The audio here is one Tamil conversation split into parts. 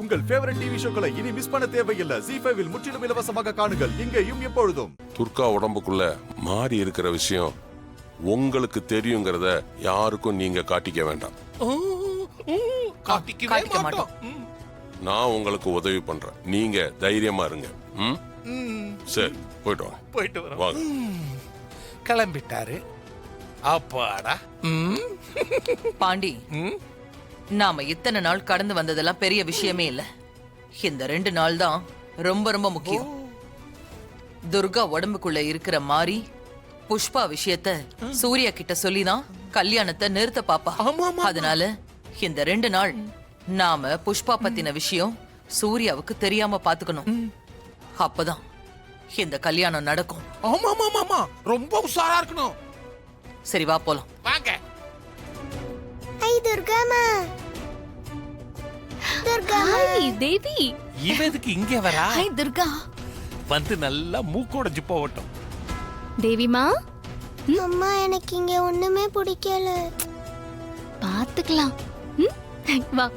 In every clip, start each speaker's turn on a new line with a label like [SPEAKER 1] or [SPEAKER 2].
[SPEAKER 1] உங்கள் ஃபேவரட் டிவி ஷோக்களை இனி மிஸ் பண்ண தேவையில்லை. ZEE5 இல் முற்றிலும் இலவசமாக காணுங்கள். இங்கேயும் எப்பொழுதும்.
[SPEAKER 2] துர்கா உடம்புக்குள்ள மாறி இருக்கிற விஷயம் உங்களுக்கு தெரியுங்கிறத யாருக்கும் நீங்க காட்டிக்க வேண்டாம்.
[SPEAKER 3] காட்டிக்க மாட்டோம்.
[SPEAKER 2] நான் உங்களுக்கு உதவி பண்றேன். நீங்க தைரியமா இருங்க. சரி, போயிட்டு வாங்க.
[SPEAKER 3] கிளம்பிட்டாரு. அப்பாடா.
[SPEAKER 4] பாண்டி, நாம இத்தனை நாள் கடந்து வந்ததெல்லாம் பெரிய விஷயமே இல்ல. இந்த 2 நாள் தான் ரொம்ப ரொம்ப முக்கியம். துர்கா உடம்புக்குள்ள இருக்கிற மாறி புஷ்பா விஷயத்த சூர்யா கிட்ட சொல்லிதான் கல்யாணத்தை நிறுத்த பாப்பா. அதனால இந்த 2 நாள் நாம புஷ்பா பத்தின விஷயம் சூர்யாவுக்கு தெரியாம பாத்துக்கணும். அப்பதான் இந்த கல்யாணம் நடக்கும்.
[SPEAKER 3] ஆமா, ரொம்ப உஷாரா இருக்கணும்.
[SPEAKER 4] சரி, வா போலாம்.
[SPEAKER 3] வாங்க.
[SPEAKER 5] ஐ துர்காமா,
[SPEAKER 6] ஹாய் தேவி.
[SPEAKER 3] இவதுக்கு இங்க வரா?
[SPEAKER 6] ஹாய் துர்கா.
[SPEAKER 3] வந்து நல்லா மூக்கோடைஞ்சு போகட்டும்.
[SPEAKER 6] தேவிமா,
[SPEAKER 5] அம்மா எனக்கு இங்க ஒண்ணுமே பிடிக்கல.
[SPEAKER 6] பாத்துக்கலாம். வா.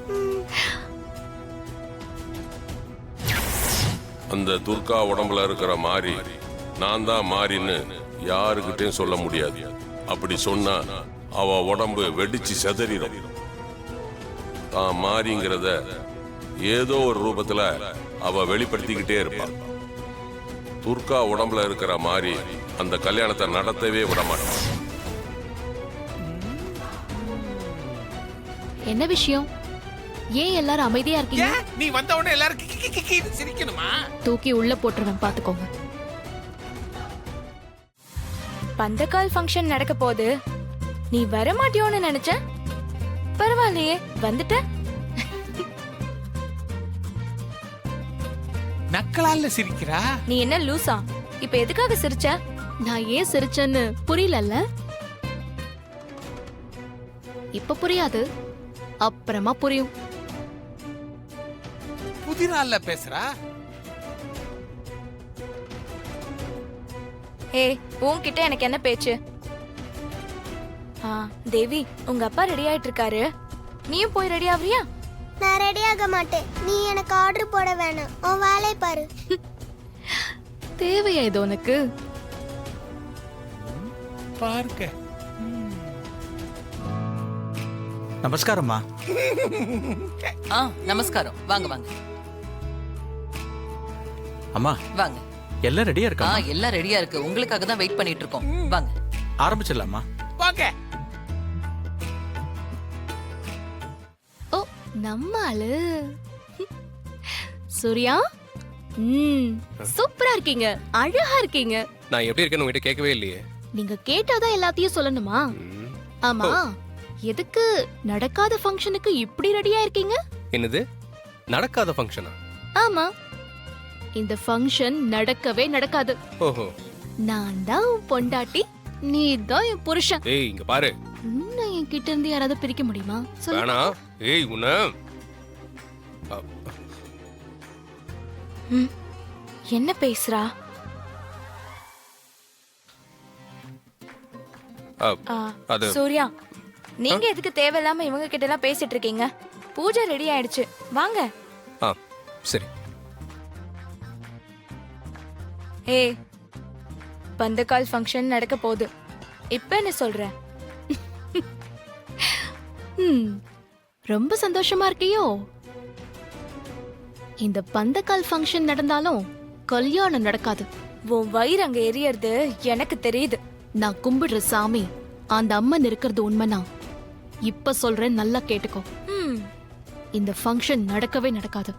[SPEAKER 2] அந்த துர்கா உடம்புல இருக்கிற மாறி நான் தான் மாறின்னு யாருக்கிட்டையும் சொல்ல முடியாது. அப்படி சொன்னா அவ உடம்பு வெடிச்சு செதறிடும். தான் மாறிங்கிறத ஏதோ ஒரு ரூபத்துல அவ வெளிப்படுத்திக்கிட்டே இருப்பாள். துர்கா உடம்புல இருக்கிற மாறி அந்த கல்யாணத்தை நடத்தவே விட மாட்டான்.
[SPEAKER 6] என்ன விஷயம்? ஏன் எல்லாரும் அமைதியா இருக்கீங்க?
[SPEAKER 3] நீ வந்த உடனே எல்லாரும் சிரிக்கணுமா?
[SPEAKER 6] தூக்கி உள்ள போட்டுருவேன், பாத்துக்கோங்க.
[SPEAKER 7] பந்தக்கால் ஃபங்க்ஷன் நடக்க போது நீ வர மாட்டியோன்னு நினைச்ச. பரவாயில்லையே, வந்துட்ட.
[SPEAKER 3] நக்கலால சிரிக்கிறா.
[SPEAKER 7] நீ என்ன லூசா? இப்ப எதுக்காக சிரிச்ச?
[SPEAKER 6] நான் ஏன் சிரிச்சேன்னு புரியலல்ல? இப்ப புரியாது, அப்புறமா புரியும்.
[SPEAKER 3] புதினால பேசுறா.
[SPEAKER 7] ஏய், உன்கிட்ட எனக்கு என்ன பேச்சு? தேவி, உங்க அப்பா ரெடி ஆயிட்டு இருக்காரு. நீயும் போய் ரெடி ஆவறியா?
[SPEAKER 5] நான் ரெடி ஆக மாட்டேன். நீ எனக்கு ஆர்டர் போட வேணாம். உன் வேலையை பாரு.
[SPEAKER 6] தேவையா இது உனக்கு?
[SPEAKER 3] பாருங்க.
[SPEAKER 8] நமஸ்காரம்மா.
[SPEAKER 4] நமஸ்காரம். வாங்க வாங்க
[SPEAKER 8] அம்மா,
[SPEAKER 4] வாங்க.
[SPEAKER 8] எல்லாம் ரெடியா இருக்கா?
[SPEAKER 4] எல்லாம் ரெடியா இருக்கு. உங்களுக்காக தான் வெயிட் பண்ணிட்டு இருக்கோம். வாங்க,
[SPEAKER 8] ஆரம்பிச்சிடலாமா?
[SPEAKER 3] வாங்க.
[SPEAKER 6] ஓ, நம்ம ஆளு சூர்யா. சூப்பரா இருக்கீங்க, அழகா இருக்கீங்க.
[SPEAKER 9] நான் எப்படி இருக்கேன்னு உங்ககிட்ட கேட்கவே இல்லையே.
[SPEAKER 6] நீங்க கேட்டாதான் எல்லாத்தையும் சொல்லணுமா? ஆமா, எதுக்கு நடக்காத ஃபங்க்ஷனுக்கு இப்படி ரெடியா இருக்கீங்க?
[SPEAKER 9] என்னது நடக்காத ஃபங்க்ஷனா?
[SPEAKER 6] ஆமா, இந்த ஃபங்க்ஷன் நடக்கவே நடக்காது.
[SPEAKER 9] ஓஹோ.
[SPEAKER 6] நான் தான் உன் பொண்டாட்டி, நீ தான் என் புருஷன்.
[SPEAKER 9] ஏய், இங்க பாரு.
[SPEAKER 6] உன்னை என் கிட்ட இருந்து யாராவது பிரிக்க முடியுமா? சொல்லு.
[SPEAKER 9] வேணா. ஏய், உன்ன
[SPEAKER 7] என்ன பேசுறா?
[SPEAKER 9] அது
[SPEAKER 7] சூர்யா, நீங்க எதுக்கு தேவையில்லாம இவங்க கிட்ட எல்லாம் பேசிட்டு இருக்கீங்க? பூஜை ரெடி ஆயிடுச்சு, வாங்க.
[SPEAKER 9] சரி.
[SPEAKER 7] ஏய், பந்தக்கால் ஃபங்க்ஷன் நடக்க போகுது. இப்ப என்ன சொல்ற?
[SPEAKER 6] ரொம்ப சந்தோஷமா இருக்கியோ? இந்த பந்தக்கால் ஃபங்க்ஷன் நடந்தாலும் கல்யாணம் நடக்காது.
[SPEAKER 7] உன் வயிறு அங்க எரியறது எனக்கு தெரியுது.
[SPEAKER 6] நான் கும்பிடுற சாமி அந்த அம்மன் இருக்கிறது உண்மைனா இப்ப சொல்றேன், நல்லா கேட்டுக்கோ. இந்த ஃபங்க்ஷன் நடக்கவே நடக்காது.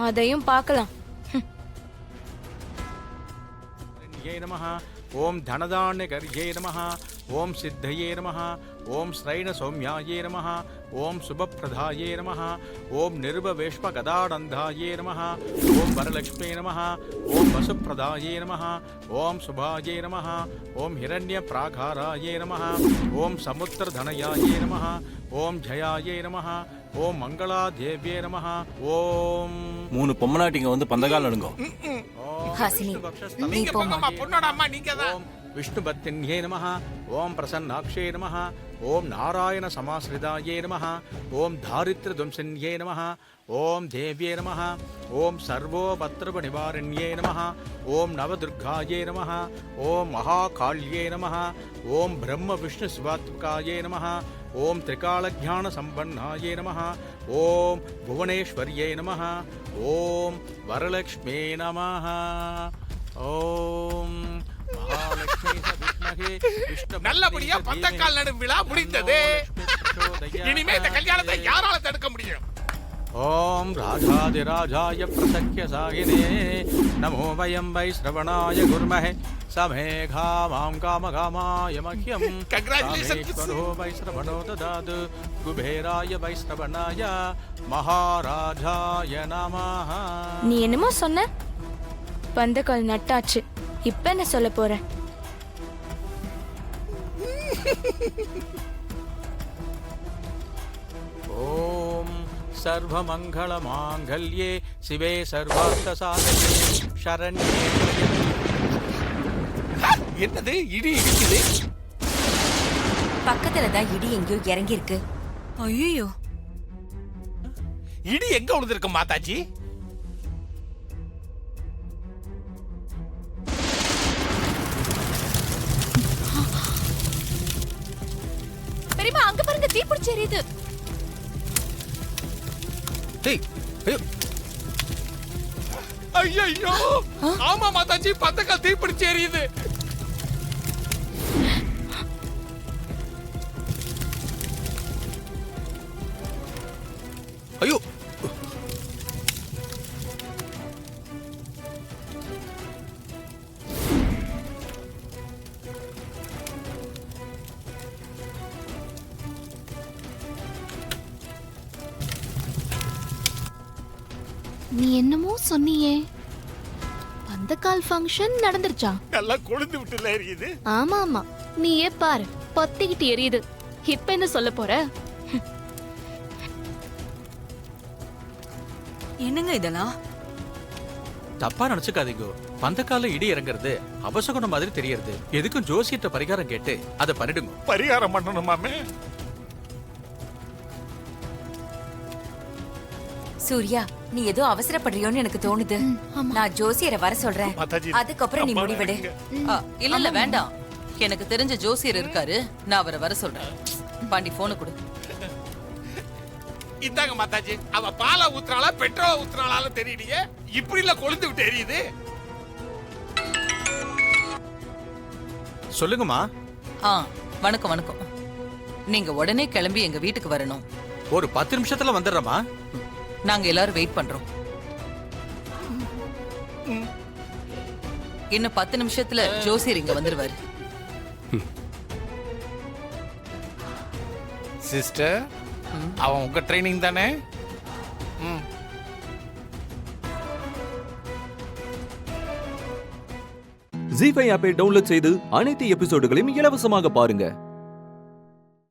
[SPEAKER 7] அதையும் பார்க்கலாம்.
[SPEAKER 8] ஓம் தனதான்யகர்யே நமஹ. ஓம் சித்தயே நமஹ. ஓம் ஸ்ரைண சௌமியாயே நமஹ. ஓம் சுபப்பிரதாயே நமஹ. ஓம் நிருபவேஷ்ம கதாடந்தாயே நமஹ. ஓம் வரலக்ஷ்மே நமஹ. ஓம் வசுப்பிரதாயே நமஹ. ஓம் சுபாயே நமஹ. ஓம் ஹிரண்ய பிராகாராயே நமஹ. ஓம் சமுத்திரதனயாயே நமஹ. ஓம் ஜயாயே நமஹ. ஓம் மங்களா தேவ்யே நமஹ. ஓம்
[SPEAKER 10] 3 பொம்மநாட்டிங்க வந்து பந்தகால் நடுங்க.
[SPEAKER 7] ஹாசினி, நீ
[SPEAKER 3] நீங்க
[SPEAKER 7] போமா.
[SPEAKER 3] போங்கம்மா. பொண்ணோட அம்மா நீங்க தான்.
[SPEAKER 8] विष्णुपत्न्यै नमः ओम प्रसन्नाक्षे नमः ओम नारायण समाश्रितायै नमः ओम दारिद्र्यध्वंसिन्यै नमः ओम देव्ये नमः ओम सर्वोपद्रवनिवारिण्यै नमः ओम नवदुर्गायै नमः ओम महाकाल्यै नमः ओम ब्रह्म विष्णु शिवात्मकायै नमः ओम त्रिकालज्ञानसम्पन्नायै नमः ओम भुवनेश्वर्यै नमः ओम वरलक्ष्मी नमः ओम महालक्ष्मी विद्महे विष्णु
[SPEAKER 3] நல்லபடியா பந்தக்கால் நடும் விழா முடிந்தது. இனிமே இந்த கல்யாணத்தை யாரால தடுக்க முடியும்?
[SPEAKER 8] ओम राजाधिराजाय प्रसख्य साहिने नमो वयं वै श्रवणाय गुर्महे समेघा मां कामकामाय मह्यं
[SPEAKER 3] Congratulations.
[SPEAKER 8] कामेश्वरो वै श्रवणो ददातु कुबेराय वै श्रवणाय महाराजाय नमः
[SPEAKER 7] நீ என்னமோ சொன்ன? பந்தக்கால் நட்டாச்சு. இப்ப என்ன சொல்ல போற?
[SPEAKER 8] ओम सर्वमंगलमांगल्ये शिवे सर्वार्थसाधके शरण्ये
[SPEAKER 3] என்னது இடி இடிக்குது?
[SPEAKER 10] பக்கத்துல தான் இடி எங்கேயோ இறங்கி இருக்கு. ஐயோ,
[SPEAKER 3] இடி எங்க விழுந்திருக்கு மாதாஜி?
[SPEAKER 7] பெரியமா அங்க பாருங்க, தீ பிடிச்சு எரியுது.
[SPEAKER 9] டேய் ஐயோ
[SPEAKER 3] ஐயோ ஆமா மாதாஜி, பந்தக்கால் தீப்பிடிச்சு எரியுது.
[SPEAKER 9] ஐயோ
[SPEAKER 6] நீ என்னமோ சொன்னியே, பந்தக்கால் ஃபங்க்ஷன் நடந்துருச்சா?
[SPEAKER 3] நல்லா கொழுந்து விட்டுல எரியுது.
[SPEAKER 6] ஆமா ஆமா, நீயே பாரு, பத்திக்கிட்டு எரியுது. இப்ப என்ன சொல்ல போற?
[SPEAKER 10] என்னங்க இதெல்லாம்?
[SPEAKER 8] தப்பா நினைச்சுக்காதீங்க. பந்தக்கால இடி இறங்குறது அபசகுணம் மாதிரி தெரியறது. எதுக்கும் ஜோசியத்தை பரிகாரம் கேட்டு அதை பண்ணிடுங்க.
[SPEAKER 3] பரிகாரம் பண்ணணுமாமே?
[SPEAKER 10] சூர்யா, நீ ஏதோ அவசரப்படுறியோன்னு எனக்கு தோணுது. நான் ஜோசியரை வர சொல்றேன்.
[SPEAKER 3] மாதாஜி,
[SPEAKER 10] அதுக்கப்புறம் நீ முடிவெடு.
[SPEAKER 4] இல்ல இல்ல வேண்டாம், எனக்கு தெரிஞ்ச ஜோசியர் இருக்காரு, நான் அவரை வர சொல்றேன். பாண்டி போனை கொடு.
[SPEAKER 3] இந்தாங்க மாதாஜி. அவ பாலை ஊத்துறாளா பெட்ரோலை ஊத்துறாளான்னு தெரியலையே, இப்படி இல்ல கொழுந்து விட்டு எரியுது.
[SPEAKER 8] சொல்லுங்கம்மா.
[SPEAKER 4] வணக்கம் வணக்கம். நீங்க உடனே கிளம்பி எங்க வீட்டுக்கு வரணும்.
[SPEAKER 8] ஒரு 10 நிமிஷத்துல வந்துடுறமா.
[SPEAKER 4] நாங்க எல்லாரும் வெயிட் பண்றோம். இன்னும் 10 நிமிஷத்துல ஜோசியர் இங்க வந்துருவாரு.
[SPEAKER 3] சிஸ்டர், அவன் உங்க ட்ரைனிங் தானே?
[SPEAKER 11] ஜீ5 ஆப்பை டவுன்லோட் செய்து அனைத்து எபிசோடுகளையும் இலவசமாக பாருங்க.